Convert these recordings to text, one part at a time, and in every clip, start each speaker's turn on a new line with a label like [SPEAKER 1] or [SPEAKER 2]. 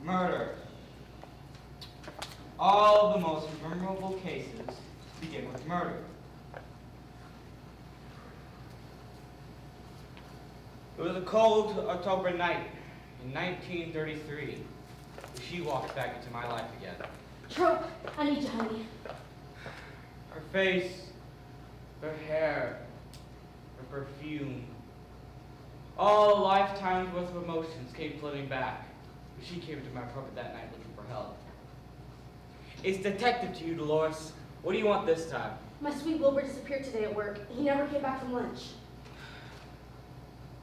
[SPEAKER 1] Murder. All the most memorable cases begin with murder. It was a cold October night in 1933. She walked back into my life again.
[SPEAKER 2] Trope, I need you, honey.
[SPEAKER 1] Her face, her hair, her perfume. All a lifetime's worth of emotions came flooding back. She came to my apartment that night looking for help. It's detective to you, Dolores. What do you want this time?
[SPEAKER 2] My sweet Wilbur disappeared today at work. He never came back from lunch.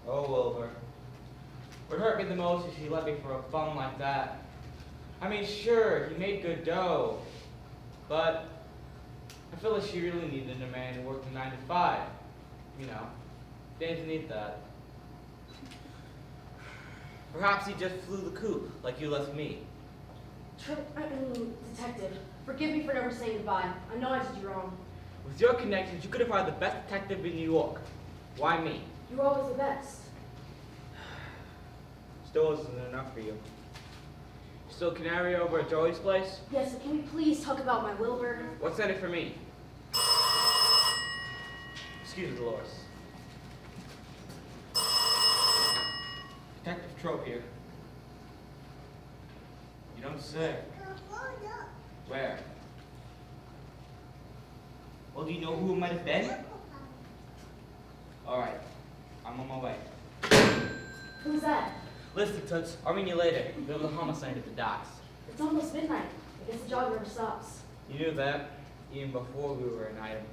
[SPEAKER 1] Oh, Wilbur. What hurt me the most is he let me for a bum like that. I mean, sure, he made good dough, but I feel like she really needed a man who worked from 9 to 5. You know, dames need that. Perhaps he just flew the coop, like you left me.
[SPEAKER 2] Detective, forgive me for never saying goodbye. I know I did you wrong.
[SPEAKER 1] With your connections, you could have hired the best detective in New York. Why me?
[SPEAKER 2] You were always the best.
[SPEAKER 1] Still wasn't enough for you. Still canary over at Joey's place?
[SPEAKER 2] Yes, so can we please talk about my Wilbur?
[SPEAKER 1] What's in it for me? Excuse me, Dolores. Detective Trope here. You don't say. Where? Well, do you know who it might have been? All right, I'm on my way.
[SPEAKER 2] Who's that?
[SPEAKER 1] Listen, Toots, I'll ring you later. There was a homicide at the docks.
[SPEAKER 2] It's almost midnight. I guess the job never stops.
[SPEAKER 1] You knew that even before we were an item.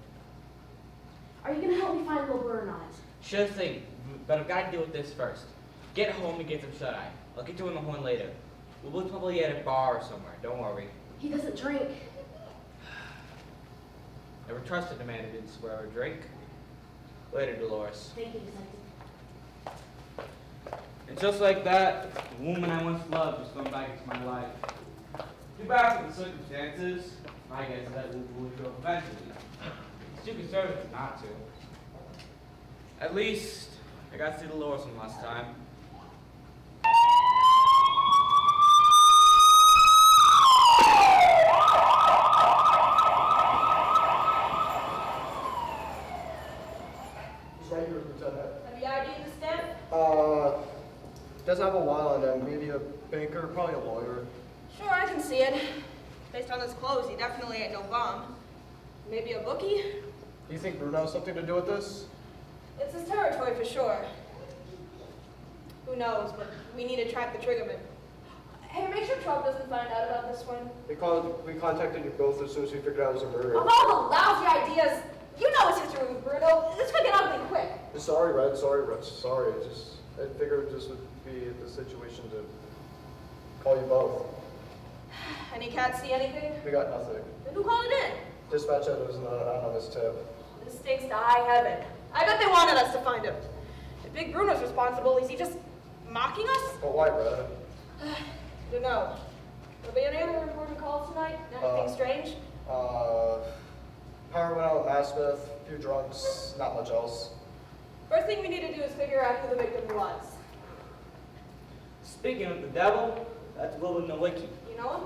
[SPEAKER 2] Are you going to help me find Wilbur or not?
[SPEAKER 1] Sure thing, but I've got to deal with this first. Get home and get some shut-eye. I'll get you in the horn later. We'll be probably at a bar or somewhere, don't worry.
[SPEAKER 2] He doesn't drink.
[SPEAKER 1] Never trusted a man who didn't swear or drink. Later, Dolores.
[SPEAKER 2] Thank you, Detective.
[SPEAKER 1] And just like that, the woman I once loved was coming back into my life. Too bad for the circumstances. My guess is that we will show up eventually. It's too conservative not to. At least, I got to see Dolores one last time.
[SPEAKER 3] Right here, Lieutenant.
[SPEAKER 4] Have you ID'd the stamp?
[SPEAKER 3] Doesn't have a while on him. Maybe a banker, probably a lawyer.
[SPEAKER 4] Sure, I can see it. Based on his clothes, he definitely ain't no bum. Maybe a bookie?
[SPEAKER 3] Do you think Bruno has something to do with this?
[SPEAKER 4] It's his territory for sure. Who knows, but we need to track the triggerman. Hey, make sure Trope doesn't find out about this one.
[SPEAKER 3] We contacted you both as soon as we figured out it was a murder.
[SPEAKER 4] Of all the lousy ideas, you know his history with Bruno. This could get ugly quick.
[SPEAKER 3] Sorry, Red. Sorry, Rich. Sorry. I figured this would be the situation to call you both.
[SPEAKER 4] And he can't see anything?
[SPEAKER 3] We got nothing.
[SPEAKER 4] Then who called it in?
[SPEAKER 3] Dispatch said it was an anonymous tip.
[SPEAKER 4] This stinks to high heaven. I bet they wanted us to find him. If Big Bruno's responsible, is he just mocking us?
[SPEAKER 3] But why, Red?
[SPEAKER 4] I don't know. Will there be any other important calls tonight? Anything strange?
[SPEAKER 3] Power went out at Massmith, a few drunks, not much else.
[SPEAKER 4] First thing we need to do is figure out who the victim was.
[SPEAKER 1] Speaking of the devil, that's Wilbur Nowicki.
[SPEAKER 4] You know him?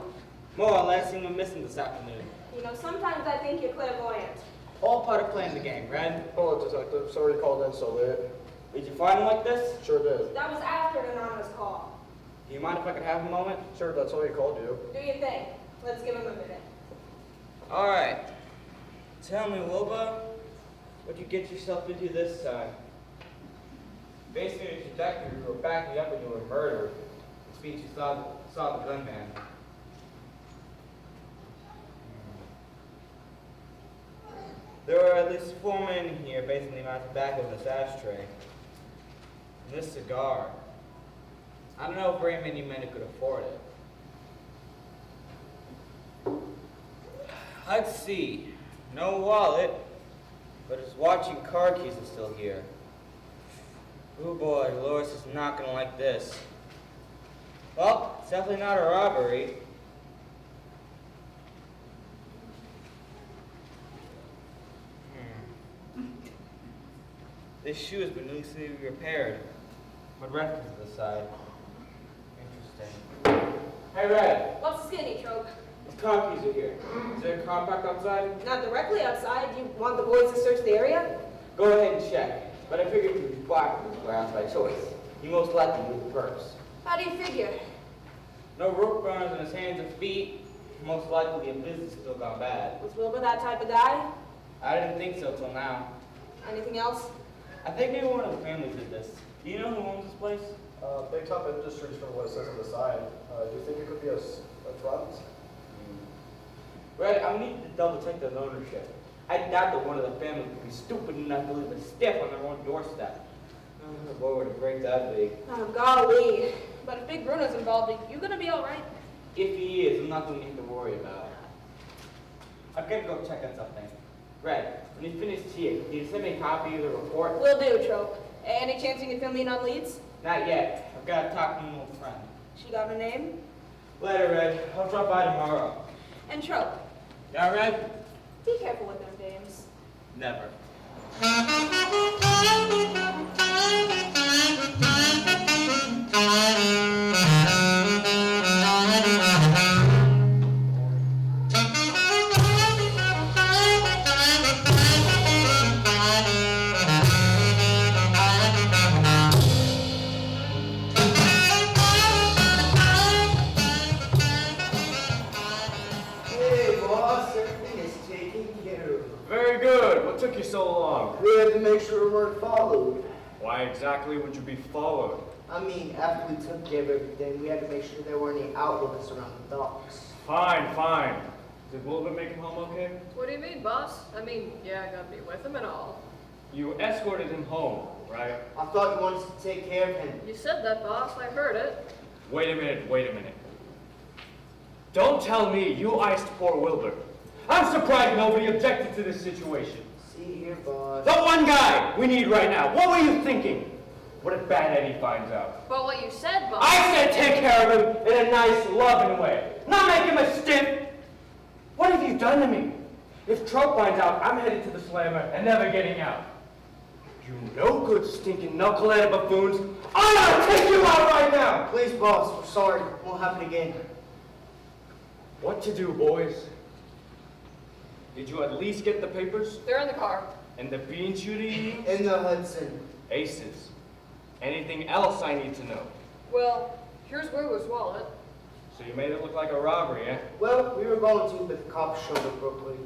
[SPEAKER 1] More or less, he went missing this afternoon.
[SPEAKER 4] You know, sometimes I think you're clairvoyant.
[SPEAKER 1] All part of playing the game, Red.
[SPEAKER 3] Hello, Detective. Sorry you called in so late.
[SPEAKER 1] Did you find him like this?
[SPEAKER 3] Sure did.
[SPEAKER 4] That was after an anonymous call.
[SPEAKER 1] Do you mind if I could have a moment?
[SPEAKER 3] Sure, that's why he called you.
[SPEAKER 4] Do your thing. Let's give him a minute.
[SPEAKER 1] All right. Tell me, Wilbur, what'd you get yourself into this time? Based on your trajectory, you were backing up into a murder. Which means you saw the gunman. There were at least 4 men here based on the amount of tobacco in this ashtray. And this cigar. I don't know very many men who could afford it.
[SPEAKER 5] Let's see. No wallet, but his watch and car keys are still here. Oh boy, Dolores is not gonna like this. Well, it's definitely not a robbery. This shoe has been recently repaired, but reference to the side. Interesting.
[SPEAKER 1] Hey, Red.
[SPEAKER 4] What's the skinny, Trope?
[SPEAKER 1] His car keys are here. Is there a compact outside?
[SPEAKER 4] Not directly outside. Do you want the boys to search the area?
[SPEAKER 1] Go ahead and check. But I figured he was black in his grounds by choice. He most likely with the purse.
[SPEAKER 4] How do you figure?
[SPEAKER 1] No rope burns on his hands or feet. Most likely a business still gone bad.
[SPEAKER 4] Was Wilbur that type of guy?
[SPEAKER 1] I didn't think so till now.
[SPEAKER 4] Anything else?
[SPEAKER 1] I think maybe one of the families did this. Do you know who owns this place?
[SPEAKER 3] Big Top Industries from what it says on the side. Do you think it could be a front?
[SPEAKER 1] Red, I need to double check their ownership. I doubt that one of the family would be stupid enough to leave a stiff on their own doorstep. Oh, boy, would it break that big.
[SPEAKER 4] Oh, golly. But if Big Bruno's involved, are you gonna be all right?
[SPEAKER 1] If he is, I'm not going to have to worry about it. I've got to go check on something. Red, when you finish here, can you send me a copy of the report?
[SPEAKER 4] Will do, Trope. Any chance you can fill me in on leads?
[SPEAKER 1] Not yet. I've got to talk to an old friend.
[SPEAKER 4] She got a name?
[SPEAKER 1] Later, Red. I'll drop by tomorrow.
[SPEAKER 4] And Trope.
[SPEAKER 1] Yeah, Red?
[SPEAKER 4] Be careful with them dames.
[SPEAKER 1] Never.
[SPEAKER 6] Hey, boss, everything is taken care of.
[SPEAKER 7] Very good. What took you so long?
[SPEAKER 6] We had to make sure we weren't followed.
[SPEAKER 7] Why exactly would you be followed?
[SPEAKER 6] I mean, after we took care of everything, we had to make sure there weren't any outlaws around the docks.
[SPEAKER 7] Fine, fine. Did Wilbur make it home okay?
[SPEAKER 8] What do you mean, boss? I mean, yeah, I gotta be with him and all.
[SPEAKER 7] You escorted him home, right?
[SPEAKER 6] I thought you wanted to take care of him.
[SPEAKER 8] You said that, boss. I heard it.
[SPEAKER 7] Wait a minute, wait a minute. Don't tell me you iced poor Wilbur. I'm surprised nobody objected to this situation.
[SPEAKER 6] See here, boss.
[SPEAKER 7] The one guy we need right now. What were you thinking? What if Bad Eddie finds out?
[SPEAKER 8] But what you said, boss.
[SPEAKER 7] I said take care of him in a nice, loving way. Not make him a stiff. What have you done to me? If Trope finds out, I'm headed to the slammer and never getting out. You no good stinking knucklehead buffoons. I'm gonna take you out right now!
[SPEAKER 6] Please, boss, we're sorry. It won't happen again.
[SPEAKER 7] What to do, boys? Did you at least get the papers?
[SPEAKER 8] They're in the car.
[SPEAKER 7] And the bean shooting?
[SPEAKER 6] In the Hudson.
[SPEAKER 7] Aces. Anything else I need to know?
[SPEAKER 8] Well, here's Wilbur's wallet.
[SPEAKER 7] So you made it look like a robbery, eh?
[SPEAKER 6] Well, we were going to, but the cops showed up real quick.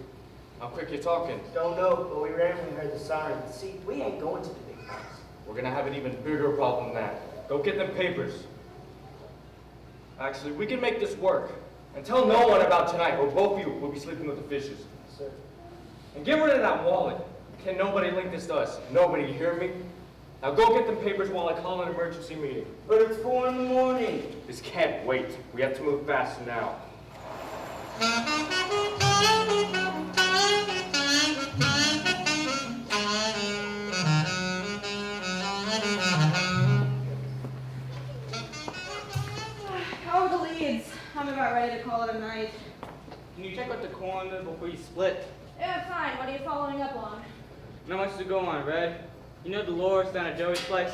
[SPEAKER 7] How quick you talking?
[SPEAKER 6] Don't know, but we ran when we heard the siren. See, we ain't going to the big house.
[SPEAKER 7] We're gonna have an even bigger problem than that. Go get them papers. Actually, we can make this work. And tell no one about tonight, or both of you will be sleeping with the fishes.
[SPEAKER 6] Sir.
[SPEAKER 7] And get rid of that wallet. Can nobody link this to us? Nobody, you hear me? Now go get them papers while I call an emergency meeting.
[SPEAKER 6] But it's 4 in the morning.
[SPEAKER 7] This can't wait. We have to move fast now.
[SPEAKER 4] How are the leads? I'm about ready to call it a night.
[SPEAKER 1] Can you check out the corner before you split?
[SPEAKER 4] Yeah, fine. What are you following up on?
[SPEAKER 1] Not much to go on, Red. You know Dolores down at Joey's place?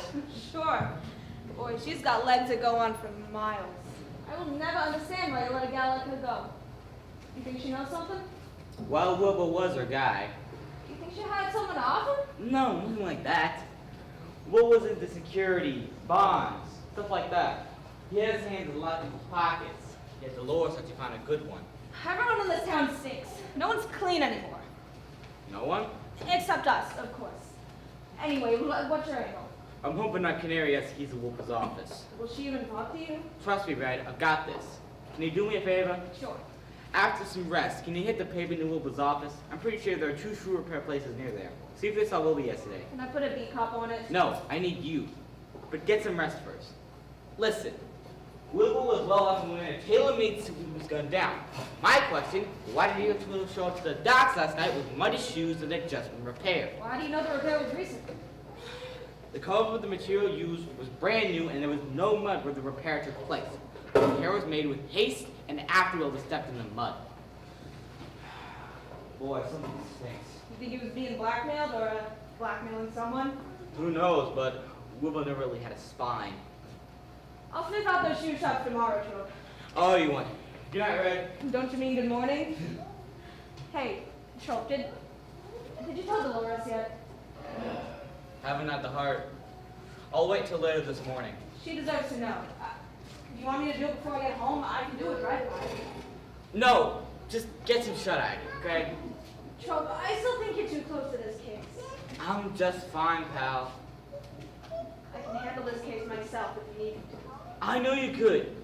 [SPEAKER 4] Sure. Boy, she's got legs that go on for miles. I will never understand why you let a gal like her go. You think she knows something?
[SPEAKER 1] Well, Wilbur was her guy.
[SPEAKER 4] You think she had someone to offer?
[SPEAKER 1] No, nothing like that. Will was into security, bonds, stuff like that. He has his hands in a lot of people's pockets. Yet Dolores thought you found a good one.
[SPEAKER 4] Everyone in this town stinks. No one's clean anymore.
[SPEAKER 1] No one?
[SPEAKER 4] Except us, of course. Anyway, what's your angle?
[SPEAKER 1] I'm hoping that Canary has keys to Wilbur's office.
[SPEAKER 4] Will she even talk to you?
[SPEAKER 1] Trust me, Red, I've got this. Can you do me a favor?
[SPEAKER 4] Sure.
[SPEAKER 1] After some rest, can you hit the pavement in Wilbur's office? I'm pretty sure there are 2 shoe repair places near there. See if they saw Wilbur yesterday.
[SPEAKER 4] Can I put a B-cop on it?
[SPEAKER 1] No, I need you. But get some rest first. Listen,
[SPEAKER 5] Wilbur was well off and wearing a tailor-made suit when he was gunned down. My question, why did he have to show up to the docks last night with muddy shoes that had just been repaired?
[SPEAKER 2] Why do you know the repair was recent?
[SPEAKER 5] The color of the material used was brand new and there was no mud where the repair took place. The repair was made with haste and after Wilbur stepped in the mud. Boy, something stinks.
[SPEAKER 4] You think he was being blackmailed or blackmailing someone?
[SPEAKER 5] Who knows, but Wilbur never really had a spine.
[SPEAKER 4] I'll sniff out those shoe shops tomorrow, Trope.
[SPEAKER 5] Oh, you want?
[SPEAKER 1] Good night, Red.
[SPEAKER 4] Don't you mean good morning? Hey, Trope, did you tell Dolores yet?
[SPEAKER 1] Haven't had the heart. I'll wait till later this morning.
[SPEAKER 4] She deserves to know. Do you want me to do it before I get home? I can do it right away.
[SPEAKER 1] No, just get some shut-eye, okay?
[SPEAKER 4] Trope, I still think you're too close to this case.
[SPEAKER 1] I'm just fine, pal.
[SPEAKER 4] I can handle this case myself if you need me to.
[SPEAKER 1] I know you could,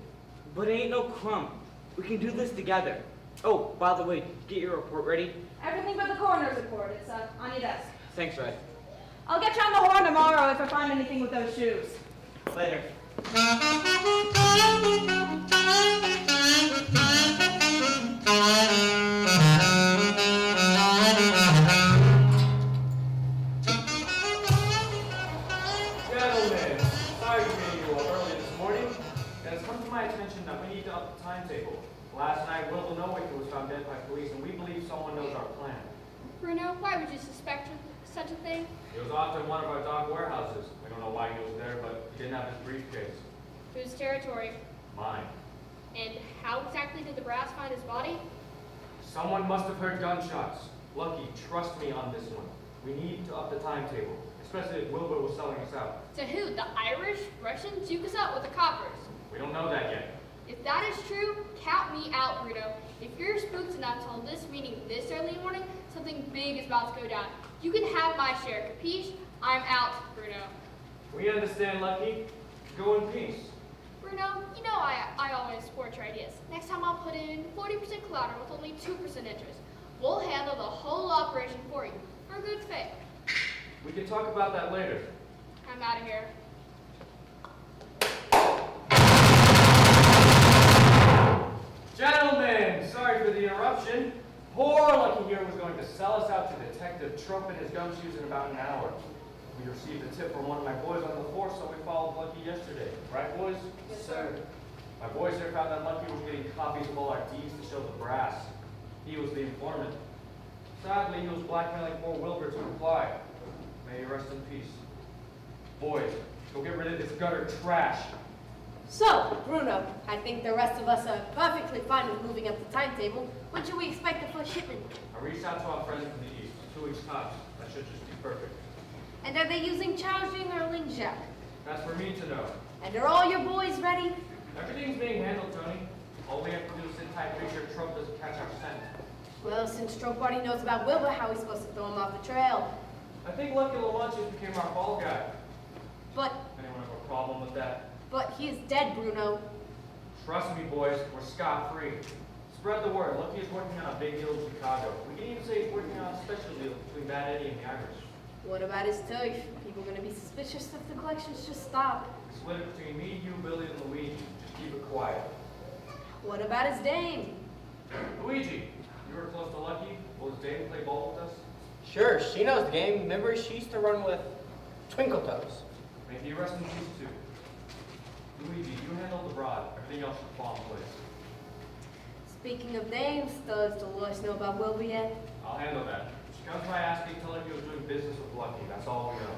[SPEAKER 1] but it ain't no crumb. We can do this together. Oh, by the way, get your report ready.
[SPEAKER 4] Everything but the coroner's report. It's on your desk.
[SPEAKER 1] Thanks, Red.
[SPEAKER 4] I'll get you on the horn tomorrow if I find anything with those shoes.
[SPEAKER 1] Later.
[SPEAKER 9] Gentlemen, sorry for getting you up early this morning. It has come to my attention that we need to up the timetable. Last night, Will Nowick was found dead by police, and we believe someone knows our plan.
[SPEAKER 10] Bruno, why would you suspect such a thing?
[SPEAKER 9] He was off in one of our dock warehouses. We don't know why he was there, but he didn't have his briefcase.
[SPEAKER 10] Whose territory?
[SPEAKER 9] Mine.
[SPEAKER 10] And how exactly did the brass find his body?
[SPEAKER 9] Someone must have heard gunshots. Lucky, trust me on this one. We need to up the timetable, especially if Wilbur was selling us out.
[SPEAKER 10] To who? The Irish? Russians? Duke us out with the coppers.
[SPEAKER 9] We don't know that yet.
[SPEAKER 10] If that is true, count me out, Bruno. If you're spooked enough to hold this meeting this early in the morning, something big is about to go down. You can have my share, capiche? I'm out, Bruno.
[SPEAKER 9] We understand, Lucky. Go in peace.
[SPEAKER 10] Bruno, you know I always support your ideas. Next time I'll put in 40% collateral with only 2% interest. We'll handle the whole operation for you, for good faith.
[SPEAKER 9] We can talk about that later.
[SPEAKER 10] I'm out of here.
[SPEAKER 9] Gentlemen, sorry for the interruption. Poor Lucky here was going to sell us out to Detective Trope and his gumshoes in about an hour. We received a tip from one of my boys on the force, so we followed Lucky yesterday. Right, boys?
[SPEAKER 2] Yes, sir.
[SPEAKER 9] My boys here found that Lucky was getting copies of all our deeds to show the brass. He was the informant. Sadly, he was blackmailing poor Wilbur to comply. May he rest in peace. Boys, go get rid of this gutter trash.
[SPEAKER 2] So, Bruno, I think the rest of us are perfectly fine with moving up the timetable. When should we expect the first shipment?
[SPEAKER 9] I reached out to our friends from the east. 2 weeks tops. That should just be perfect.
[SPEAKER 2] And are they using Chaojing or Lingzhou?
[SPEAKER 9] That's for me to know.
[SPEAKER 2] And are all your boys ready?
[SPEAKER 9] Everything's being handled, Tony. All we have to do is sit tight, make sure Trump doesn't catch our scent.
[SPEAKER 2] Well, since Trope already knows about Wilbur, how are we supposed to throw him off the trail?
[SPEAKER 9] I think Lucky Lamanches became our fall guy.
[SPEAKER 2] But
[SPEAKER 9] Anyone have a problem with that?
[SPEAKER 2] he is dead, Bruno.
[SPEAKER 9] Trust me, boys, we're scot-free. Spread the word. Lucky is working on a big deal in Chicago. We can even say he's working on a special deal between Bad Eddie and the Irish.
[SPEAKER 2] What about his turf? People gonna be suspicious if the collections just stop.
[SPEAKER 9] We split it between me, you, Billy, and Luigi. Just keep it quiet.
[SPEAKER 2] What about his dame?
[SPEAKER 9] Luigi, you were close to Lucky. Will his dame play ball with us?
[SPEAKER 6] Sure, she knows the game. Remember, she used to run with Twinkle Toes.
[SPEAKER 9] May he rest in peace, too. Luigi, you handle the broad. Everything else should fall in place.
[SPEAKER 2] Speaking of names, does Dolores know about Wilbur yet?
[SPEAKER 9] I'll handle that. She comes by asking, tell her he was doing business with Lucky. That's all we know.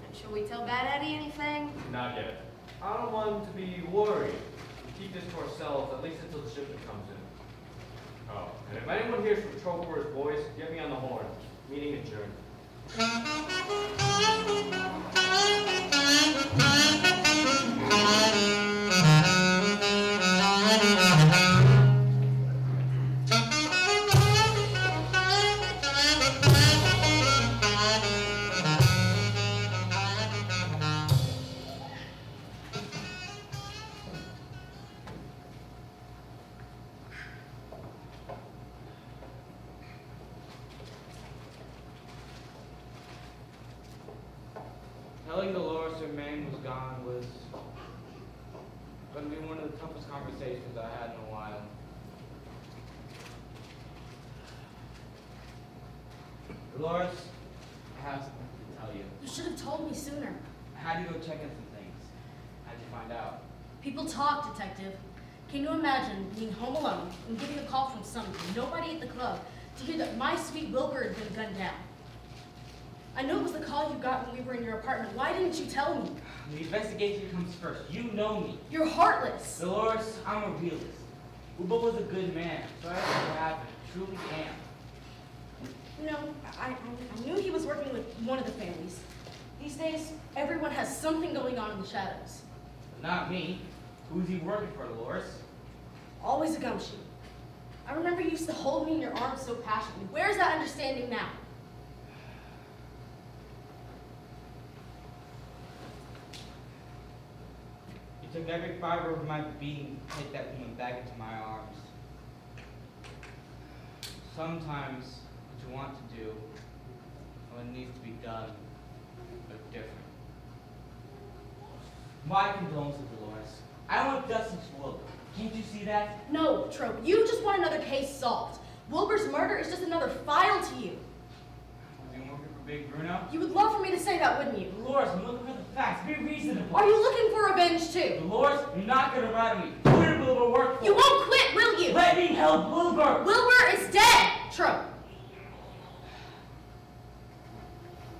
[SPEAKER 2] And should we tell Bad Eddie anything?
[SPEAKER 9] Not yet. I don't want him to be worried. We keep this to ourselves, at least until the shipment comes in. Oh, and if anyone hears from Trope or his boys, get me on the horn. Meeting adjourned.
[SPEAKER 1] Telling Dolores her man was gone was Gonna be one of the toughest conversations I had in a while. Dolores, I have something to tell you.
[SPEAKER 11] You should have told me sooner.
[SPEAKER 1] I had to go check in some things. How'd you find out?
[SPEAKER 11] People talk, Detective. Can you imagine being home alone and getting a call from somebody, nobody at the club, to hear that my sweet Wilbur had been gunned down? I know it was the call you got when we were in your apartment. Why didn't you tell me?
[SPEAKER 1] The investigation comes first. You know me.
[SPEAKER 11] You're heartless.
[SPEAKER 1] Dolores, I'm a realist. Uba was a good man, so I had to happen. Truly am.
[SPEAKER 11] You know, I knew he was working with one of the families. These days, everyone has something going on in the shadows.
[SPEAKER 1] But not me. Who's he working for, Dolores?
[SPEAKER 11] Always a gumshoe. I remember you used to hold me in your arms so passionately. Where's that understanding now?
[SPEAKER 1] It took every fiber of my being to take that woman back into my arms. Sometimes what you want to do, what needs to be done, are different. My condolences, Dolores. I want justice for Wilbur. Can't you see that?
[SPEAKER 11] No, Trope, you just want another case solved. Wilbur's murder is just another file to you.
[SPEAKER 1] Was he working for Big Bruno?
[SPEAKER 11] You would love for me to say that, wouldn't you?
[SPEAKER 1] Dolores, I'm looking for the facts. Be reasonable.
[SPEAKER 11] Are you looking for revenge too?
[SPEAKER 1] Dolores, you're not gonna rat me. Who did Wilbur work for?
[SPEAKER 11] You won't quit, will you?
[SPEAKER 1] Let me help Wilbur!
[SPEAKER 11] Wilbur is dead, Trope.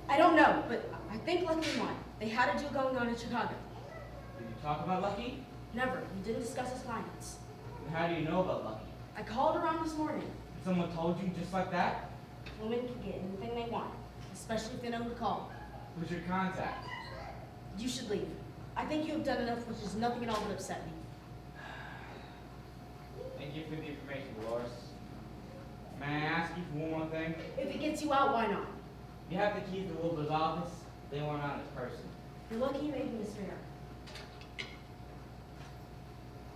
[SPEAKER 11] I don't know, but I think Lucky won. They had a deal going on in Chicago.
[SPEAKER 1] Did you talk about Lucky?
[SPEAKER 11] Never. We didn't discuss his clients.
[SPEAKER 1] And how do you know about Lucky?
[SPEAKER 11] I called around this morning.
[SPEAKER 1] Someone told you just like that?
[SPEAKER 11] Women can get anything they want, especially if they know who to call.
[SPEAKER 1] Who's your contact?
[SPEAKER 11] You should leave. I think you have done enough, which is nothing at all but upset me.
[SPEAKER 1] Thank you for the information, Dolores. May I ask you for one more thing?
[SPEAKER 11] If it gets you out, why not?
[SPEAKER 1] You have the keys to Wilbur's office. They weren't on his person.
[SPEAKER 11] You're lucky you made me Mr. Harris.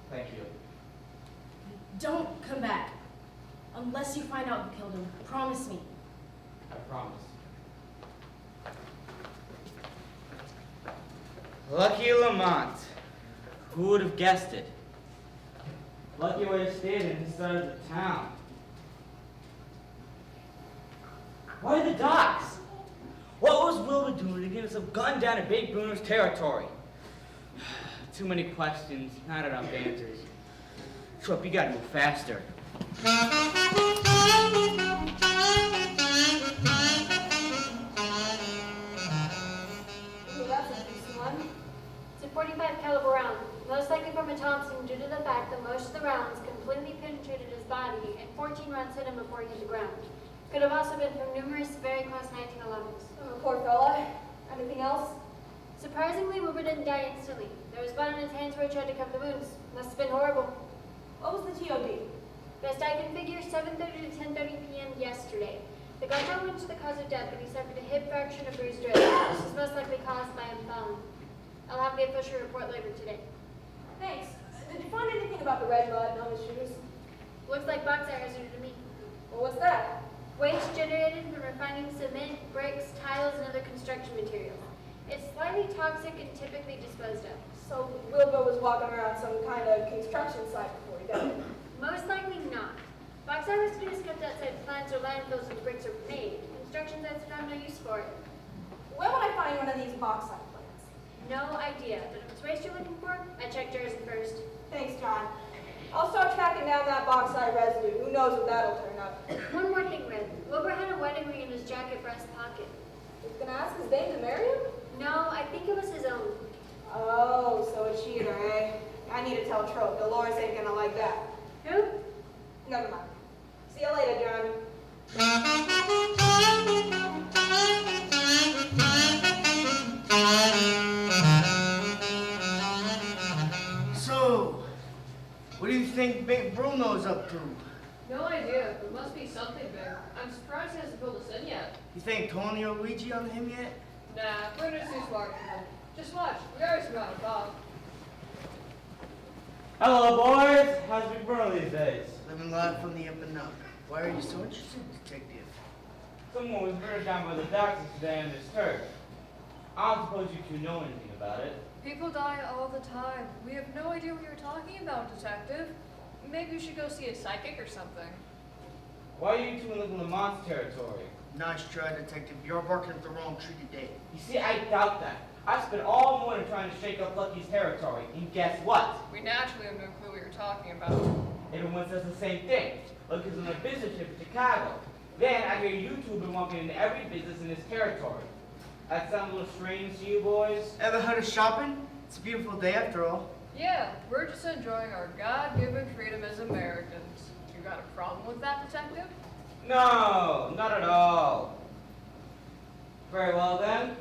[SPEAKER 1] Thank you.
[SPEAKER 11] Don't come back. Unless you find out who killed him. Promise me.
[SPEAKER 1] I promise.
[SPEAKER 5] Lucky Lamont. Who would have guessed it?
[SPEAKER 1] Lucky way to stay in the side of the town.
[SPEAKER 5] Why the docks? What was Wilbur doing to get himself gunned down in Big Bruno's territory?
[SPEAKER 1] Too many questions, not enough answers.
[SPEAKER 5] Trope, you gotta move faster.
[SPEAKER 4] Ooh, that's a decent one.
[SPEAKER 10] It's a 45 caliber round, most likely from a Thompson due to the fact that most of the rounds completely penetrated his body and 14 rounds hit him before he hit the ground. Could have also been from numerous very close 1911s.
[SPEAKER 4] Oh, poor fella. Anything else?
[SPEAKER 10] Surprisingly, Wilbur didn't die instantly. There was blood in his hands where he tried to cover the wounds. Must have been horrible.
[SPEAKER 4] What was the TOD?
[SPEAKER 10] Best I can figure, 7:30 to 10:30 p.m. yesterday. The gunshot went to the cause of death, but he suffered a hip fracture and a bruised wrist. This was most likely caused by him falling. I'll have the official report later today.
[SPEAKER 4] Thanks. Did you find anything about the red blood on his shoes?
[SPEAKER 10] Looks like bauxite residue to me.
[SPEAKER 4] Well, what's that?
[SPEAKER 10] Waste generated from refining cement, bricks, tiles, and other construction materials. It's slightly toxic and typically disposed of.
[SPEAKER 4] So Wilbur was walking around some kind of construction site before he died.
[SPEAKER 10] Most likely not. Bauxite residue is kept outside plants or landfills where bricks are made. Construction sites would have no use for it.
[SPEAKER 4] Where would I find one of these bauxite plants?
[SPEAKER 10] No idea, but if it's waste you're looking for, I'd check Jersey first.
[SPEAKER 4] Thanks, John. I'll start tracking down that bauxite residue. Who knows what that'll turn up.
[SPEAKER 10] One more thing, Red. Wilbur had a wedding ring in his jacket breast pocket.
[SPEAKER 4] He's gonna ask his dame to marry him?
[SPEAKER 10] No, I think it was his own.
[SPEAKER 4] Oh, so a cheater, eh? I need to tell Trope. Dolores ain't gonna like that.
[SPEAKER 10] Who?
[SPEAKER 4] Never mind. See you later, John.
[SPEAKER 6] So, what do you think Big Bruno's up to?
[SPEAKER 8] No idea, but must be something big. I'm surprised he hasn't filled us in yet.
[SPEAKER 6] You think Tony or Luigi on him yet?
[SPEAKER 8] Nah, Bruno's too smart for him. Just watch, we always surround Bob.
[SPEAKER 1] Hello, boys. How's Big Bruno these days?
[SPEAKER 6] Living life from the up and up. Why are you so interested, detective?
[SPEAKER 1] Someone was murdered down by the docks today on this turf. I don't suppose you two know anything about it.
[SPEAKER 8] People die all the time. We have no idea what you're talking about, Detective. Maybe you should go see a psychic or something.
[SPEAKER 1] Why are you two in Lamont's territory?
[SPEAKER 6] Nice try, Detective. You're barking up the wrong tree today.
[SPEAKER 1] You see, I doubt that. I spent all morning trying to shake up Lucky's territory, and guess what?
[SPEAKER 8] We naturally have no clue what you're talking about.
[SPEAKER 1] Everyone says the same thing. Lucky's on a business trip to Chicago. Then I hear you two have been walking into every business in this territory. That sounds a little strange to you boys?
[SPEAKER 6] Ever heard of shopping? It's a beautiful day after all.
[SPEAKER 8] Yeah, we're just enjoying our God-given freedom as Americans. You got a problem with that, Detective?
[SPEAKER 1] No, not at all. Very well then.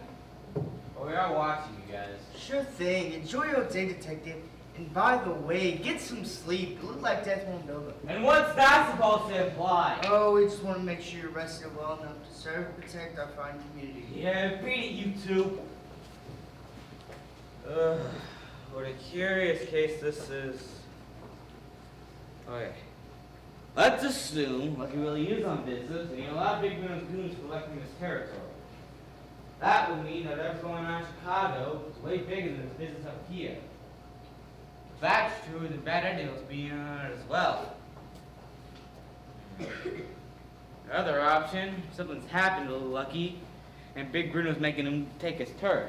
[SPEAKER 1] Well, we are watching you guys.
[SPEAKER 6] Sure thing. Enjoy your day, Detective. And by the way, get some sleep. You look like death won't over.
[SPEAKER 1] And what's that supposed to imply?
[SPEAKER 6] Oh, we just want to make sure you're rested well enough to serve and protect our fine community.
[SPEAKER 1] Yeah, beat it, you two.
[SPEAKER 5] What a curious case this is. Okay. Let's assume Lucky really is on business, and he allowed Big Bruno's goons collecting his territory. That would mean that whatever's going on in Chicago is way bigger than his business up here.
[SPEAKER 1] If that's true, then bad idea was being on it as well. The other option, something's happened to Lucky, and Big Bruno's making him take his turn.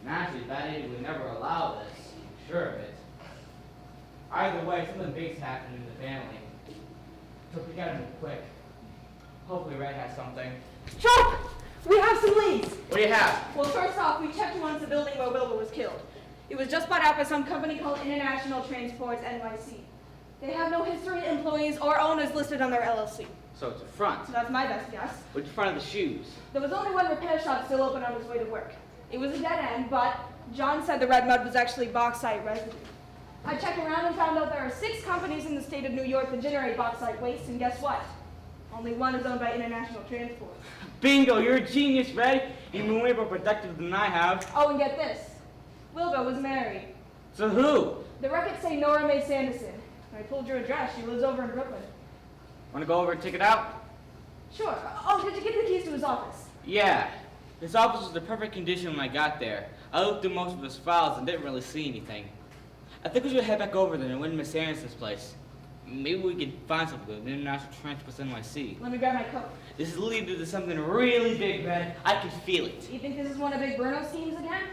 [SPEAKER 1] Naturally, bad idea would never allow this, I'm sure of it. Either way, something big's happened in the family. So we gotta move quick. Hopefully Red has something.
[SPEAKER 4] Trope! We have some leads.
[SPEAKER 1] What do you have?
[SPEAKER 4] Well, first off, we checked once the building where Wilbur was killed. It was just bought out by some company called International Transports NYC. They have no history, employees, or owners listed on their LLC.
[SPEAKER 1] So it's a front.
[SPEAKER 4] So that's my best guess.
[SPEAKER 1] Which front of the shoes?
[SPEAKER 4] There was only one repair shop still open on his way to work. It was a dead end, but John said the red mud was actually bauxite residue. I checked around and found out there are 6 companies in the state of New York that generate bauxite waste, and guess what? Only one is owned by International Transport.
[SPEAKER 1] Bingo, you're a genius, Red. You've been way more productive than I have.
[SPEAKER 4] Oh, and get this. Wilbur was married.
[SPEAKER 1] So who?
[SPEAKER 4] The records say Nora Mae Sanderson. I told your address. She lives over in Brooklyn.
[SPEAKER 1] Wanna go over and check it out?
[SPEAKER 4] Sure. Oh, did you get the keys to his office?
[SPEAKER 1] Yeah. His office was in perfect condition when I got there. I looked through most of his files and didn't really see anything. I think we should head back over there and win Miss Anderson's place. Maybe we could find something with International Transport NYC.
[SPEAKER 4] Let me grab my coat.
[SPEAKER 1] This is leading to something really big, Red. I can feel it.
[SPEAKER 4] You think this is one of Big Bruno's schemes again?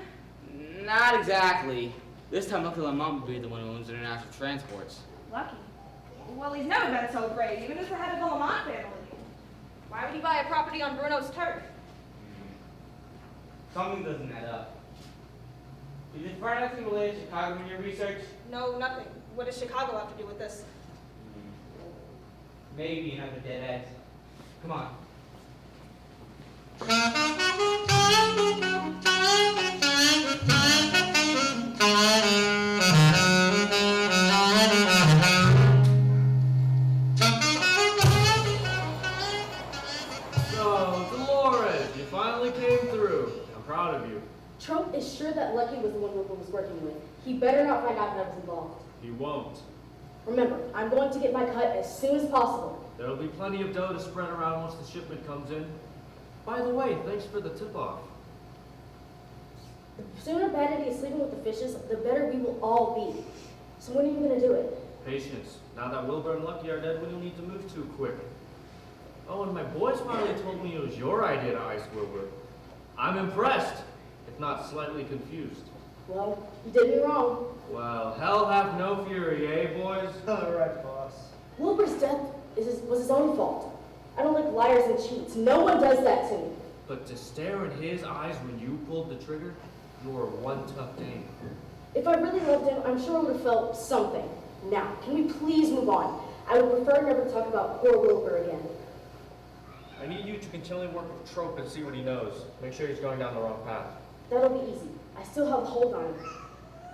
[SPEAKER 1] Not exactly. This time, Lucky Lamont would be the one who owns International Transports.
[SPEAKER 4] Lucky. Well, he's never been so great, even as the head of the Lamont family. Why would he buy a property on Bruno's turf?
[SPEAKER 1] Something doesn't add up. Did you find anything related to Chicago in your research?
[SPEAKER 4] No, nothing. What does Chicago have to do with this?
[SPEAKER 1] Maybe another dead end. Come on.
[SPEAKER 9] So, Dolores, you finally came through. I'm proud of you.
[SPEAKER 11] Trope is sure that Lucky was the one Wilbur was working with. He better not find out that I was involved.
[SPEAKER 9] He won't.
[SPEAKER 11] Remember, I'm going to get my cut as soon as possible.
[SPEAKER 9] There'll be plenty of dough to spread around once the shipment comes in. By the way, thanks for the tip-off.
[SPEAKER 11] The sooner Vanity is sleeping with the fishes, the better we will all be. So when are you going to do it?
[SPEAKER 9] Patience. Now that Wilbur and Lucky are dead, we don't need to move too quick. Oh, and my boys finally told me it was your idea to ice Wilbur. I'm impressed, if not slightly confused.
[SPEAKER 11] Well, you did me wrong.
[SPEAKER 9] Well, hell hath no fury, eh, boys?
[SPEAKER 6] All right, boss.
[SPEAKER 11] Wilbur's death was his own fault. I don't like liars and cheats. No one does that to me.
[SPEAKER 9] But to stare in his eyes when you pulled the trigger, you're one tough dame.
[SPEAKER 11] If I really loved him, I'm sure I would have felt something. Now, can we please move on? I would prefer never to talk about poor Wilbur again.
[SPEAKER 9] I need you to continually work with Trope and see what he knows. Make sure he's going down the wrong path.
[SPEAKER 11] That'll be easy. I still have a hold on him.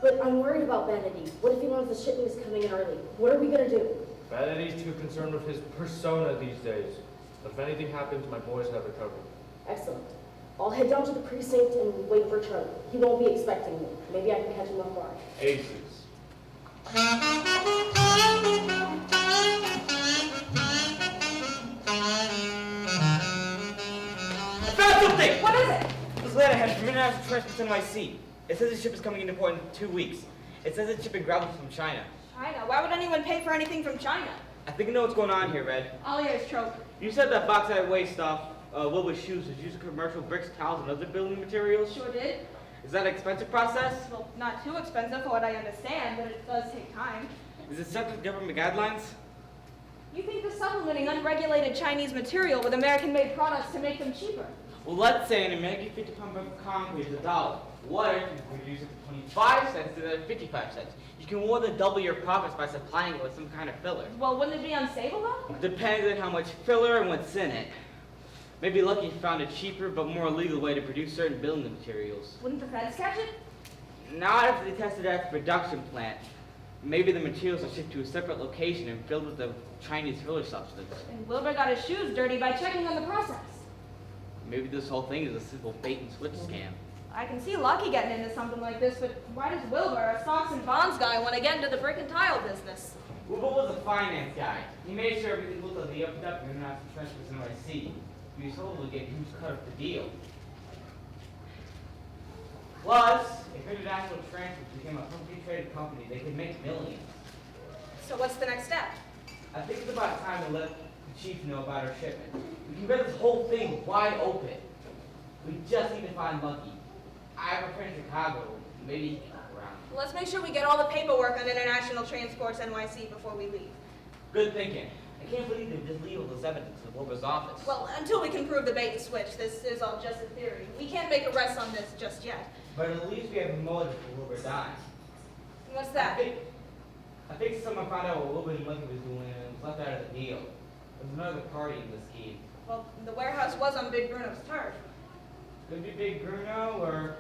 [SPEAKER 11] But I'm worried about Vanity. What if he learns the shipment is coming in early? What are we gonna do?
[SPEAKER 9] Vanity's too concerned with his persona these days. But if anything happens, my boys have it covered.
[SPEAKER 11] Excellent. I'll head down to the precinct and wait for Trope. He won't be expecting me. Maybe I can catch him off guard.
[SPEAKER 9] Aces.
[SPEAKER 1] I found something!
[SPEAKER 4] What is it?
[SPEAKER 1] This letter has from International Transport NYC.
[SPEAKER 5] It says the ship is coming into port in 2 weeks. It says it's shipping gravel from China.
[SPEAKER 4] China? Why would anyone pay for anything from China?
[SPEAKER 5] I think I know what's going on here, Red.
[SPEAKER 4] All ears, Trope.
[SPEAKER 5] You said that bauxite waste off Wilbur's shoes was used in commercial bricks, tiles, and other building materials?
[SPEAKER 4] Sure did.
[SPEAKER 5] Is that an expensive process?
[SPEAKER 4] Well, not too expensive for what I understand, but it does take time.
[SPEAKER 5] Is it subject to government guidelines?
[SPEAKER 4] You think they're supplementing unregulated Chinese material with American-made products to make them cheaper?
[SPEAKER 5] Well, let's say an American 50-pound brick of concrete is $1. What if you produce it for 25 cents instead of 55 cents? You can more than double your profits by supplying it with some kind of filler.
[SPEAKER 4] Well, wouldn't it be unstable though?
[SPEAKER 5] Depends on how much filler and what's in it. Maybe Lucky found a cheaper but more legal way to produce certain building materials.
[SPEAKER 4] Wouldn't the feds catch it?
[SPEAKER 5] Not if they tested it at the production plant. Maybe the materials are shipped to a separate location and filled with the Chinese filler substance.
[SPEAKER 4] And Wilbur got his shoes dirty by checking on the process.
[SPEAKER 5] Maybe this whole thing is a simple bait and switch scam.
[SPEAKER 4] I can see Lucky getting into something like this, but why does Wilbur, a stocks and bonds guy, want to get into the brick and tile business?
[SPEAKER 5] Wilbur was a finance guy. He made sure everything looked on the up and up and not the transfers in NYC. He was told to get a huge cut of the deal. Plus, if international transfers became a publicly traded company, they could make millions.
[SPEAKER 4] So what's the next step?
[SPEAKER 5] I think it's about time to let the chief know about our shipment. We can get this whole thing wide open. We just need to find Lucky. I have a friend in Chicago. Maybe he can help around.
[SPEAKER 4] Let's make sure we get all the paperwork on international transports NYC before we leave.
[SPEAKER 5] Good thinking. I can't believe they just leave all this evidence in Wilbur's office.
[SPEAKER 4] Well, until we can prove the bait and switch, this is all just a theory. We can't make arrests on this just yet.
[SPEAKER 5] But at least we have a motive for Wilbur dying.
[SPEAKER 4] What's that?
[SPEAKER 5] I think someone found out what Wilbur and Lucky was doing and was left out of the deal. There's another party in this scheme.
[SPEAKER 4] Well, the warehouse was on Big Bruno's turf.
[SPEAKER 5] Could be Big Bruno or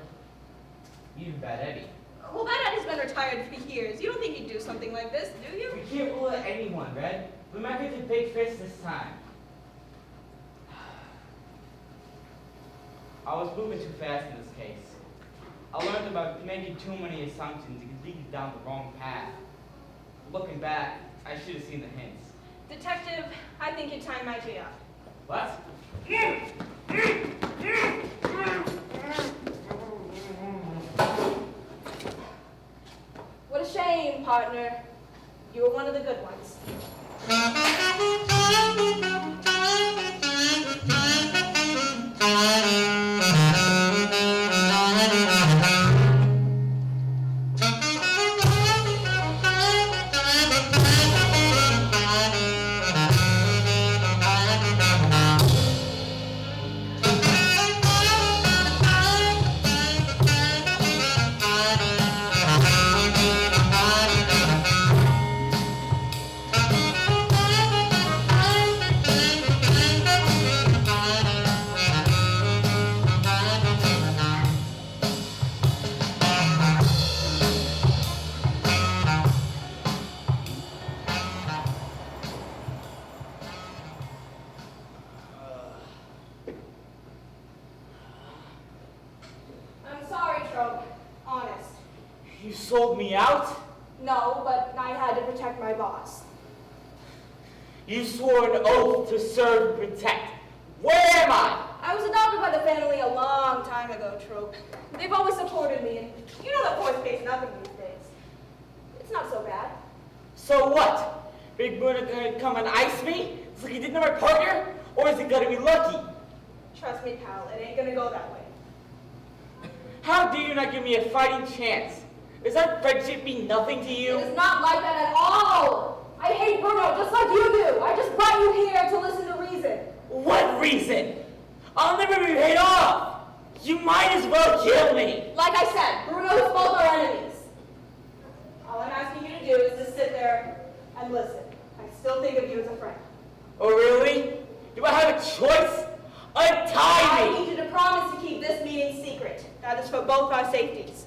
[SPEAKER 5] even Bad Eddie.
[SPEAKER 4] Well, Bad Eddie's been retired for years. You don't think he'd do something like this, do you?
[SPEAKER 5] We can't rule out anyone, Red. We might get a big fish this time. I was moving too fast in this case. I learned about making too many assumptions. It could lead you down the wrong path. Looking back, I should have seen the hints.
[SPEAKER 4] Detective, I think your time might be up.
[SPEAKER 5] What?
[SPEAKER 4] What a shame, partner. You were one of the good ones. I'm sorry, Trope. Honest.
[SPEAKER 5] You sold me out?
[SPEAKER 4] No, but I had to protect my boss.
[SPEAKER 5] You swore an oath to serve and protect. Where am I?
[SPEAKER 4] I was adopted by the family a long time ago, Trope. They've always supported me, and you know that boys pays nothing these days. It's not so bad.
[SPEAKER 5] So what? Big Bruno gonna come and ice me? It's like he didn't know my partner? Or is it gonna be Lucky?
[SPEAKER 4] Trust me, pal, it ain't gonna go that way.
[SPEAKER 5] How dare you not give me a fighting chance? Does that friendship mean nothing to you?
[SPEAKER 4] It is not like that at all! I hate Bruno just like you do! I just brought you here to listen to reason.
[SPEAKER 5] What reason? I'll never be paid off! You might as well kill me!
[SPEAKER 4] Like I said, Bruno's both our enemies. All I'm asking you to do is just sit there and listen. I still think of you as a friend.
[SPEAKER 5] Oh really? Do I have a choice? Untie
[SPEAKER 4] I
[SPEAKER 5] me!
[SPEAKER 4] need you to promise to keep this meeting secret. That is for both our safeties.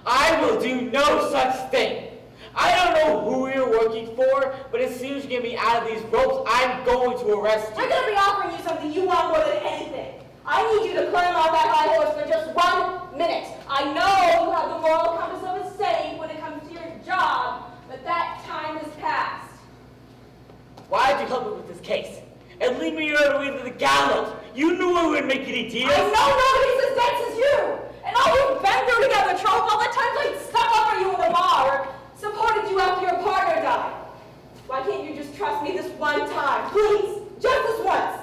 [SPEAKER 5] I will do no such thing. I don't know who you're working for, but as soon as you get me out of these ropes, I'm going to arrest you.
[SPEAKER 4] I'm going to be offering you something you want more than anything. I need you to climb off that high horse for just 1 minute. I know you have the moral compass of a saint when it comes to your job, but that time has passed.
[SPEAKER 5] Why did you help me with this case? And leave me all the way to the gallows. You knew I wouldn't make any deals.
[SPEAKER 4] I know nobody's as dense as you, and all we've been through together, Trope. All the times I stuck up for you in the bar or supported you after your partner died. Why can't you just trust me this one time? Please, just this once.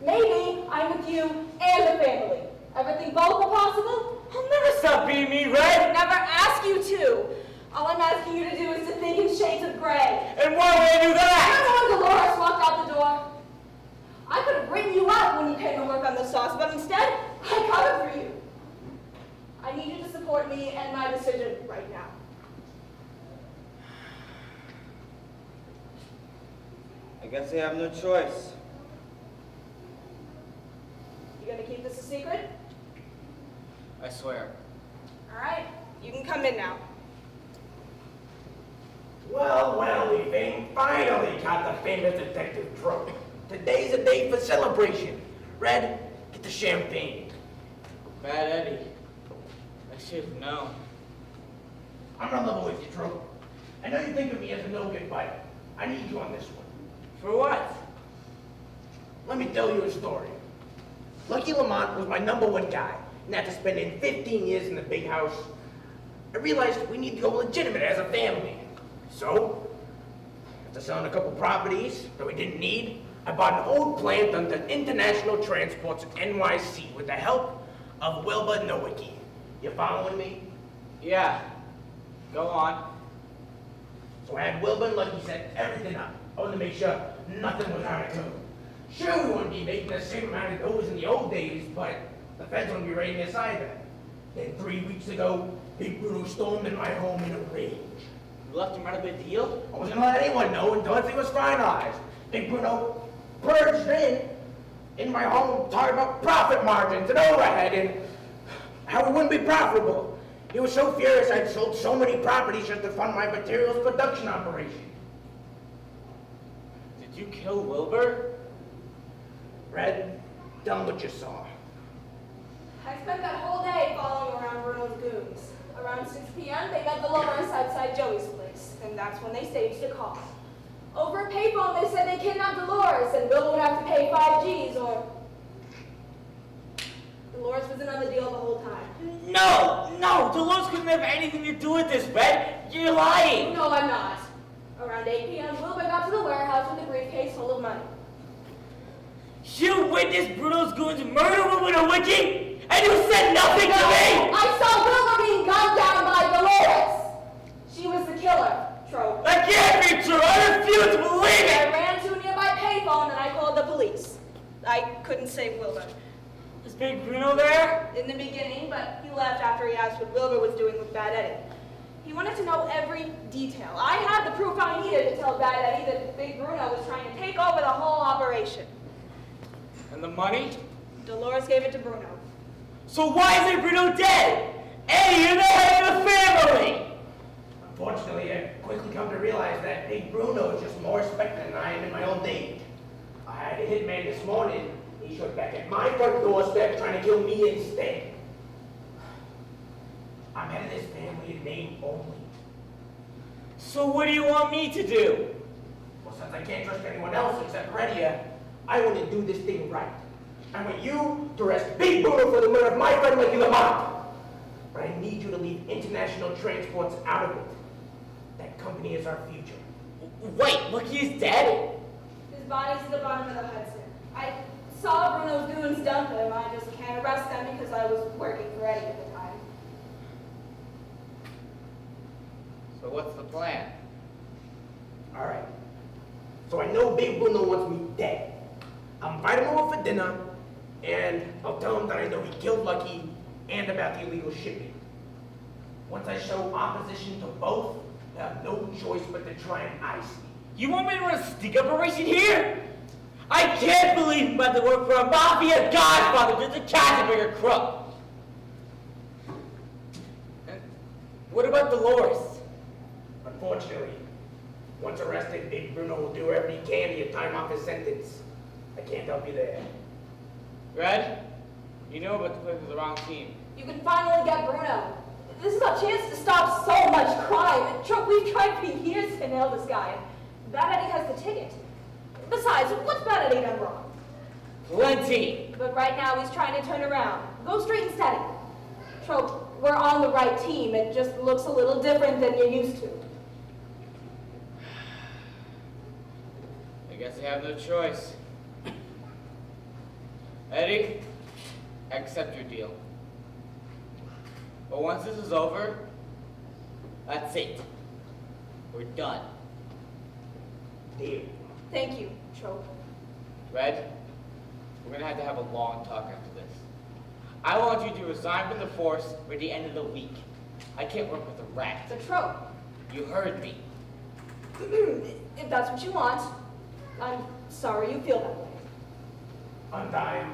[SPEAKER 4] Maybe I'm with you and the family. Ever think both are possible?
[SPEAKER 1] I'll never stop being me, Red.
[SPEAKER 4] Never ask you to. All I'm asking you to do is to think in shades of gray.
[SPEAKER 1] And why would I do that?
[SPEAKER 4] Remember when Dolores walked out the door? I could have written you up when you came to work on the sauce, but instead, I covered for you. I need you to support me and my decision right now.
[SPEAKER 5] I guess I have no choice.
[SPEAKER 4] You gonna keep this a secret?
[SPEAKER 1] I swear.
[SPEAKER 4] All right, you can come in now.
[SPEAKER 7] Well, we finally got the famous Detective Trope. Today's a day for celebration. Red, get the champagne.
[SPEAKER 1] Bad Eddie. I should have known.
[SPEAKER 7] I'm on level with you, Trope. I know you think of me as a no-good fighter. I need you on this one.
[SPEAKER 1] For what?
[SPEAKER 7] Let me tell you a story. Lucky Lamont was my #1 guy, and after spending 15 years in the big house, I realized we need to go legitimate as a family. So, after selling a couple properties that we didn't need, I bought an old plant under International Transports NYC with the help of Wilbur Nowicki. You following me?
[SPEAKER 1] Yeah. Go on.
[SPEAKER 7] So I had Wilbur and Lucky set everything up. I wanted to make sure nothing was out of tune. Sure, we wouldn't be making the same amount of dough as in the old days, but the feds wouldn't be raiding us either. Then 3 weeks ago, Big Bruno stormed in my home in a rage.
[SPEAKER 1] You left him out of the deal?
[SPEAKER 7] I wasn't gonna let anyone know until everything was finalized. Big Bruno purged in my home, talking about profit margins and overhead and how we wouldn't be profitable. He was so furious I'd sold so many properties just to fund my materials production operation.
[SPEAKER 1] Did you kill Wilbur?
[SPEAKER 7] Red, tell him what you saw.
[SPEAKER 4] I spent that whole day following around Bruno's goons. Around 6 p.m., they met Dolores outside Joey's place, and that's when they staged a call. Over a payphone, they said they kidnapped Dolores, and Bill would have to pay 5 G's, or... Dolores wasn't on the deal the whole time.
[SPEAKER 1] No! Dolores couldn't have anything to do with this, Red! You're lying!
[SPEAKER 4] No, I'm not. Around 8 p.m., Wilbur got to the warehouse with a briefcase full of money.
[SPEAKER 1] You witnessed Bruno's goons murder Wilbur Wiki, and you said nothing to me!
[SPEAKER 4] I saw Wilbur being gunned down by Dolores! She was the killer, Trope.
[SPEAKER 1] That can't be true! I refuse to believe
[SPEAKER 4] I
[SPEAKER 1] it!
[SPEAKER 4] ran to a nearby payphone and I called the police. I couldn't save Wilbur.
[SPEAKER 1] Was Big Bruno there?
[SPEAKER 4] In the beginning, but he left after he asked what Wilbur was doing with Bad Eddie. He wanted to know every detail. I had the proof I needed to tell Bad Eddie that Big Bruno was trying to take over the whole operation.
[SPEAKER 1] And the money?
[SPEAKER 4] Dolores gave it to Bruno.
[SPEAKER 1] So why isn't Bruno dead? Eddie, you're the head of the family!
[SPEAKER 7] Unfortunately, I quickly come to realize that Big Bruno is just more respected than I am in my old age. I had a hitman this morning. He showed back at my front doorstep trying to kill me instead. I'm head of this family in name only.
[SPEAKER 1] So what do you want me to do?
[SPEAKER 7] Well, since I can't trust anyone else except Redia, I want to do this thing right. I want you to arrest Big Bruno for the murder of my friend Lucky Lamont. But I need you to leave International Transports out of it. That company is our future.
[SPEAKER 1] Wait, Lucky is dead?
[SPEAKER 4] His body's at the bottom of the Hudson. I saw Bruno's goons dump him. I just can't arrest them because I was working for Eddie at the time.
[SPEAKER 1] So what's the plan?
[SPEAKER 7] All right. So I know Big Bruno wants me dead. I'll invite him over for dinner, and I'll tell him that I know he killed Lucky and about the illegal shipping. Once I show opposition to both, I have no choice but to try and ice me.
[SPEAKER 1] You want me to run a sting operation here? I can't believe I'm about to work for a mafia godfather just to catch a bigger crook. And what about Dolores?
[SPEAKER 7] Unfortunately, once arrested, Big Bruno will do whatever he can to get time off his sentence. I can't help you there.
[SPEAKER 1] Red, you know about to play for the wrong team.
[SPEAKER 4] You can finally get Bruno. This is our chance to stop so much crime. We've tried for years to nail this guy. Bad Eddie has the ticket. Besides, what's Bad Eddie done wrong?
[SPEAKER 1] Plenty.
[SPEAKER 4] But right now he's trying to turn around. Go straight and steady. Trope, we're on the right team. It just looks a little different than you're used to.
[SPEAKER 1] I guess I have no choice. Eddie, I accept your deal. But once this is over, that's it. We're done.
[SPEAKER 6] Deal.
[SPEAKER 4] Thank you, Trope.
[SPEAKER 1] Red, we're gonna have a long talk after this. I want you to resign from the force by the end of the week. I can't work with a rat.
[SPEAKER 4] The Trope.
[SPEAKER 1] You heard me.
[SPEAKER 4] If that's what you want, I'm sorry you feel that way.
[SPEAKER 7] Untie him.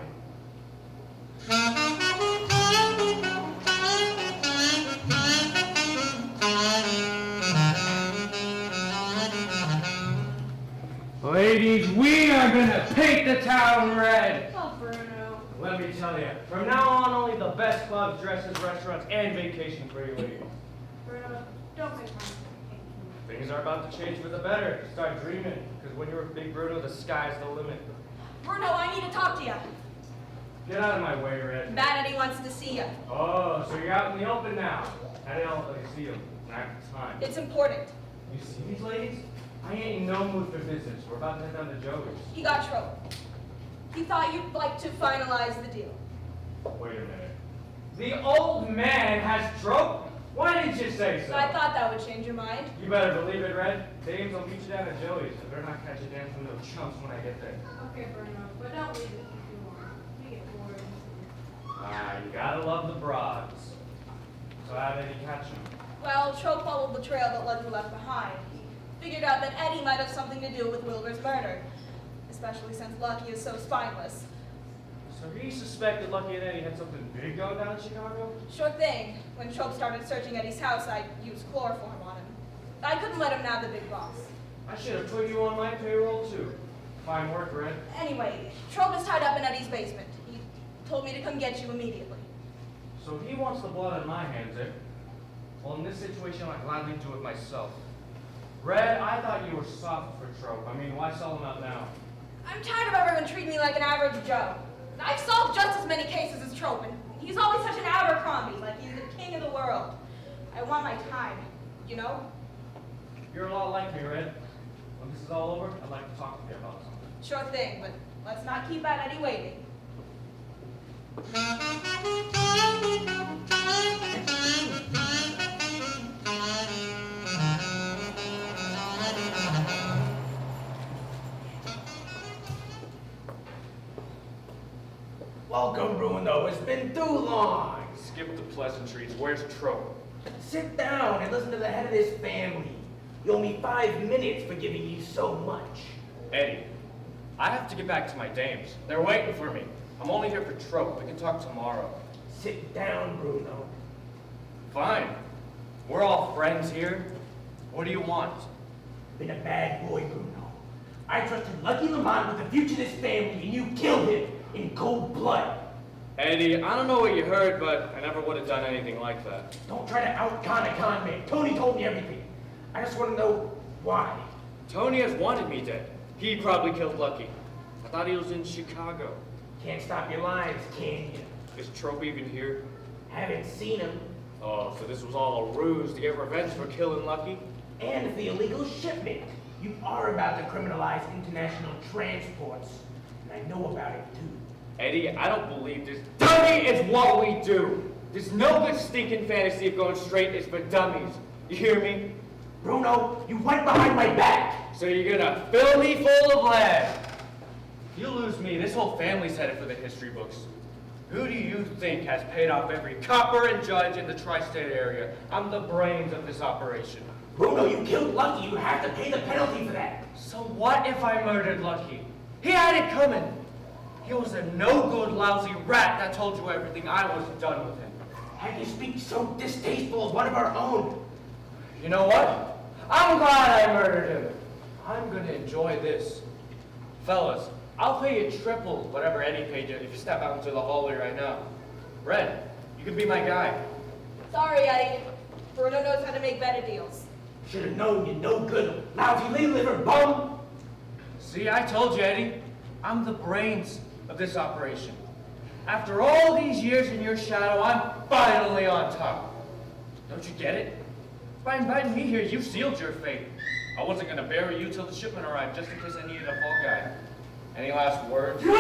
[SPEAKER 7] Ladies, we are gonna paint the town red.
[SPEAKER 4] Oh, Bruno.
[SPEAKER 9] Let me tell you, from now on, only the best clubs, dresses, restaurants, and vacations for you ladies.
[SPEAKER 4] Bruno, don't make fun.
[SPEAKER 9] Things are about to change for the better. Start dreaming, because when you're a big Bruno, the sky's the limit.
[SPEAKER 4] Bruno, I need to talk to you.
[SPEAKER 9] Get out of my way, Red.
[SPEAKER 4] Bad Eddie wants to see you.
[SPEAKER 9] Oh, so you're out in the open now. I don't let me see him. I have time.
[SPEAKER 4] It's important.
[SPEAKER 9] You see these ladies? I ain't in no mood for business. We're about to head down to Joey's.
[SPEAKER 4] He got Trope. He thought you'd like to finalize the deal.
[SPEAKER 9] Wait a minute. The old man has Trope? Why didn't you say so?
[SPEAKER 4] I thought that would change your mind.
[SPEAKER 9] You better believe it, Red. Dames will meet you down at Joey's. I better not catch you dancing with those chumps when I get there.
[SPEAKER 4] Okay, Bruno, but don't leave it too long. We get bored.
[SPEAKER 9] Ah, you gotta love the broads. So how did he catch him?
[SPEAKER 4] Well, Trope followed the trail that Ledger left behind. He figured out that Eddie might have something to do with Wilbur's murder, especially since Lucky is so spineless.
[SPEAKER 9] So he suspected Lucky and Eddie had something big going down in Chicago?
[SPEAKER 4] Sure thing. When Trope started searching Eddie's house, I used chloroform on him. I couldn't let him nab the big boss.
[SPEAKER 9] I should have put you on my payroll too. Fine work, Red.
[SPEAKER 4] Anyway, Trope is tied up in Eddie's basement. He told me to come get you immediately.
[SPEAKER 9] So he wants the blood on my hands, eh? Well, in this situation, I'd gladly do it myself. Red, I thought you were soft for Trope. I mean, why sell him out now?
[SPEAKER 4] I'm tired of everyone treating me like an average Joe. I've solved just as many cases as Trope, and he's always such an Abercrombie, like he's the king of the world. I want my time, you know?
[SPEAKER 9] You're a lot like me, Red. When this is all over, I'd like to talk to you about something.
[SPEAKER 4] Sure thing, but let's not keep Bad Eddie waiting.
[SPEAKER 7] Welcome, Bruno. It's been too long.
[SPEAKER 9] Skip the pleasantries. Where's Trope?
[SPEAKER 7] Sit down and listen to the head of this family. You owe me 5 minutes for giving you so much.
[SPEAKER 9] Eddie, I have to get back to my dames. They're waiting for me. I'm only here for Trope. We can talk tomorrow.
[SPEAKER 7] Sit down, Bruno.
[SPEAKER 9] Fine. We're all friends here. What do you want?
[SPEAKER 7] Been a bad boy, Bruno. I trusted Lucky Lamont with the future of this family, and you killed him in cold blood.
[SPEAKER 9] Eddie, I don't know what you heard, but I never would have done anything like that.
[SPEAKER 7] Don't try to out-con a con man. Tony told me everything. I just want to know why.
[SPEAKER 9] Tony has wanted me dead. He probably killed Lucky. I thought he was in Chicago.
[SPEAKER 7] Can't stop your lines, can you?
[SPEAKER 9] Is Trope even here?
[SPEAKER 7] Haven't seen him.
[SPEAKER 9] Oh, so this was all a ruse to get revenge for killing Lucky?
[SPEAKER 7] And the illegal shipment. You are about to criminalize international transports. And I know about it, too.
[SPEAKER 9] Eddie, I don't believe this. Dummy is what we do. There's no good stinking fantasy of going straight is for dummies. You hear me?
[SPEAKER 7] Bruno, you went behind my back.
[SPEAKER 9] So you're gonna fill me full of lead. If you lose me, this whole family's headed for the history books. Who do you think has paid off every copper and judge in the tri-state area? I'm the brains of this operation.
[SPEAKER 7] Bruno, you killed Lucky. You have to pay the penalty for that.
[SPEAKER 9] So what if I murdered Lucky? He had it coming. He was a no-good, lousy rat that told you everything. I was done with him.
[SPEAKER 7] How do you speak so distasteful as one of our own?
[SPEAKER 9] You know what? I'm glad I murdered him. I'm gonna enjoy this. Fellas, I'll pay you triple whatever Eddie paid you if you step out into the hallway right now. Red, you can be my guy.
[SPEAKER 4] Sorry, Eddie. Bruno knows how to make better deals.
[SPEAKER 7] Should have known you're no good, lousy liver bum.
[SPEAKER 9] See, I told you, Eddie. I'm the brains of this operation.
[SPEAKER 7] After all these years in your shadow, I'm finally on top. Don't you get it? By inviting me here, you sealed your fate. I wasn't gonna bury you till the shipment arrived, just in case I needed a fall guy. Any last words? Trope!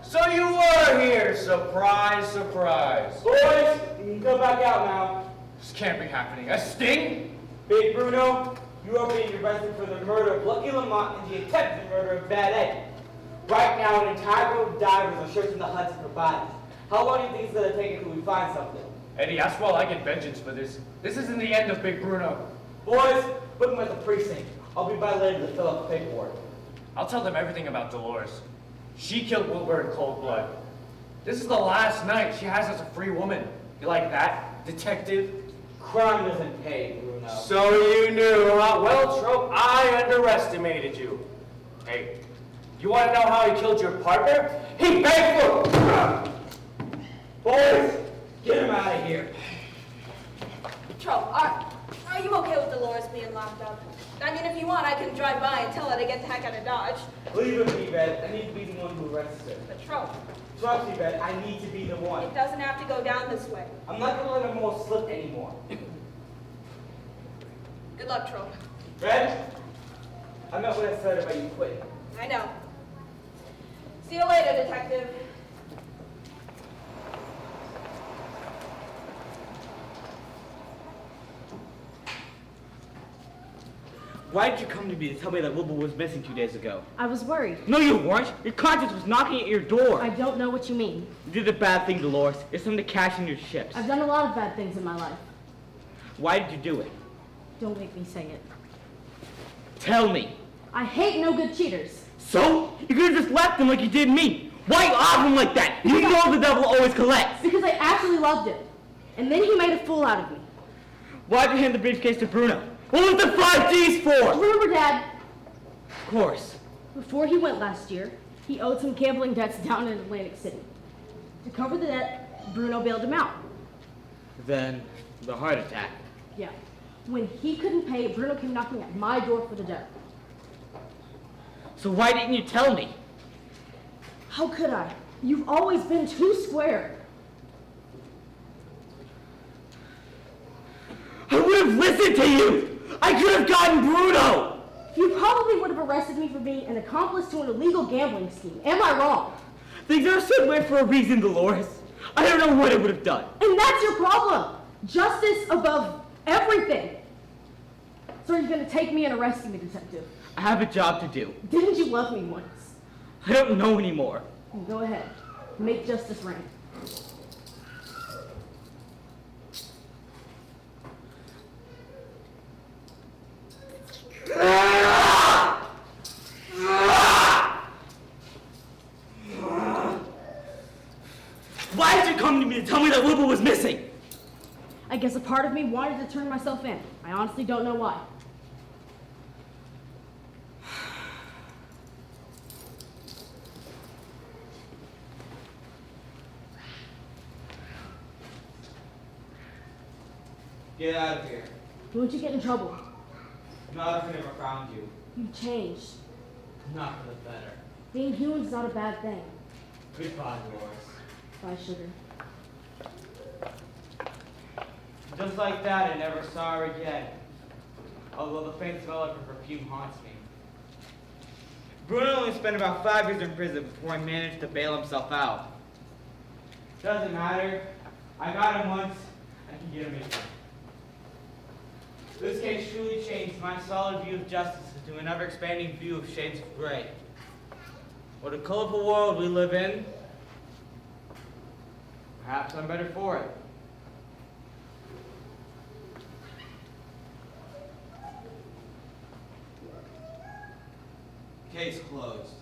[SPEAKER 7] So you were here! Surprise, surprise.
[SPEAKER 5] Boys, you can go back out now.
[SPEAKER 7] This can't be happening. A sting?
[SPEAKER 5] Big Bruno, you are being arrested for the murder of Lucky Lamont and the attempted murder of Bad Ed. Right now, an entire group of divers are searching the Hudson for bodies. How long do you think it's gonna take until we find something?
[SPEAKER 7] Eddie, that's while I get vengeance for this. This isn't the end of Big Bruno.
[SPEAKER 5] Boys, put them at the precinct. I'll be by later to fill out the paperwork.
[SPEAKER 7] I'll tell them everything about Dolores. She killed Wilbur in cold blood. This is the last night she has as a free woman. You like that, detective?
[SPEAKER 5] Crime doesn't pay, Bruno.
[SPEAKER 7] So you knew, huh? Well, Trope, I underestimated you. Hey, you want to know how he killed your partner? He begged for...
[SPEAKER 5] Boys, get him out of here.
[SPEAKER 4] Trope, are you okay with Dolores being locked up? I mean, if you want, I can drive by and tell her to get the heck out of Dodge.
[SPEAKER 5] Leave it with me, Red. I need to be the one who arrests her.
[SPEAKER 4] But Trope,
[SPEAKER 5] Trust me, Red. I need to be the one.
[SPEAKER 4] it doesn't have to go down this way.
[SPEAKER 5] I'm not gonna let them all slip anymore.
[SPEAKER 4] Good luck, Trope.
[SPEAKER 5] Red, I meant what I said about you quitting.
[SPEAKER 4] I know. See you later, detective.
[SPEAKER 1] Why did you come to me to tell me that Wilbur was missing 2 days ago?
[SPEAKER 11] I was worried.
[SPEAKER 1] No, you weren't. Your conscience was knocking at your door.
[SPEAKER 11] I don't know what you mean.
[SPEAKER 1] You did a bad thing, Dolores. It's something to cash in your chips.
[SPEAKER 11] I've done a lot of bad things in my life.
[SPEAKER 1] Why did you do it?
[SPEAKER 11] Don't make me say it.
[SPEAKER 1] Tell me.
[SPEAKER 11] I hate no good cheaters.
[SPEAKER 1] So? You could have just left him like you did me. Why off him like that? You know the devil always collects.
[SPEAKER 11] Because I actually loved him. And then he made a fool out of me.
[SPEAKER 1] Why'd you hand the briefcase to Bruno? What was the 5 Gs for?
[SPEAKER 11] Remember, Dad,
[SPEAKER 1] Of course.
[SPEAKER 11] before he went last year, he owed some gambling debts down in Atlantic City. To cover the debt, Bruno bailed him out.
[SPEAKER 1] Then, the heart attack.
[SPEAKER 11] Yeah. When he couldn't pay, Bruno came knocking at my door for the debt.
[SPEAKER 1] So why didn't you tell me?
[SPEAKER 11] How could I? You've always been too square.
[SPEAKER 1] I would have listened to you! I could have gotten Bruno!
[SPEAKER 11] You probably would have arrested me for being an accomplice to an illegal gambling scheme. Am I wrong?
[SPEAKER 1] Things are set way for a reason, Dolores. I don't know what I would have done.
[SPEAKER 11] And that's your problem. Justice above everything. So are you going to take me and arrest me, detective?
[SPEAKER 1] I have a job to do.
[SPEAKER 11] Didn't you love me once?
[SPEAKER 1] I don't know anymore.
[SPEAKER 11] Well, go ahead. Make justice reign.
[SPEAKER 1] Why did you come to me to tell me that Wilbur was missing?
[SPEAKER 11] I guess a part of me wanted to turn myself in. I honestly don't know why.
[SPEAKER 1] Get out of here.
[SPEAKER 11] Won't you get in trouble?
[SPEAKER 1] Not if I never found you.
[SPEAKER 11] You've changed.
[SPEAKER 1] Not for the better.
[SPEAKER 11] Being human's not a bad thing.
[SPEAKER 1] Goodbye, Dolores.
[SPEAKER 11] Bye, sugar.
[SPEAKER 1] Just like that, I never saw her again. Although the faint smell of her perfume haunts me. Bruno only spent about 5 years in prison before he managed to bail himself out. Doesn't matter. I got him once, I can get him again. This case truly changed my solid view of justice into an ever-expanding view of shades of gray. What a colorful world we live in. Perhaps I'm better for it. Case closed.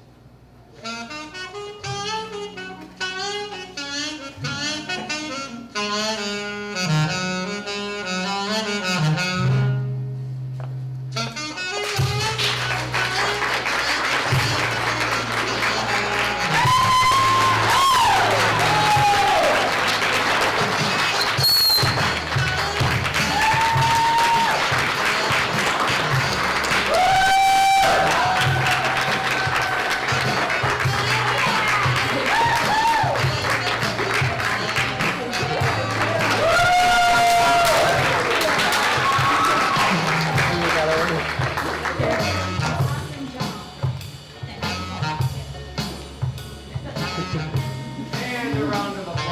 [SPEAKER 1] and a round of applause.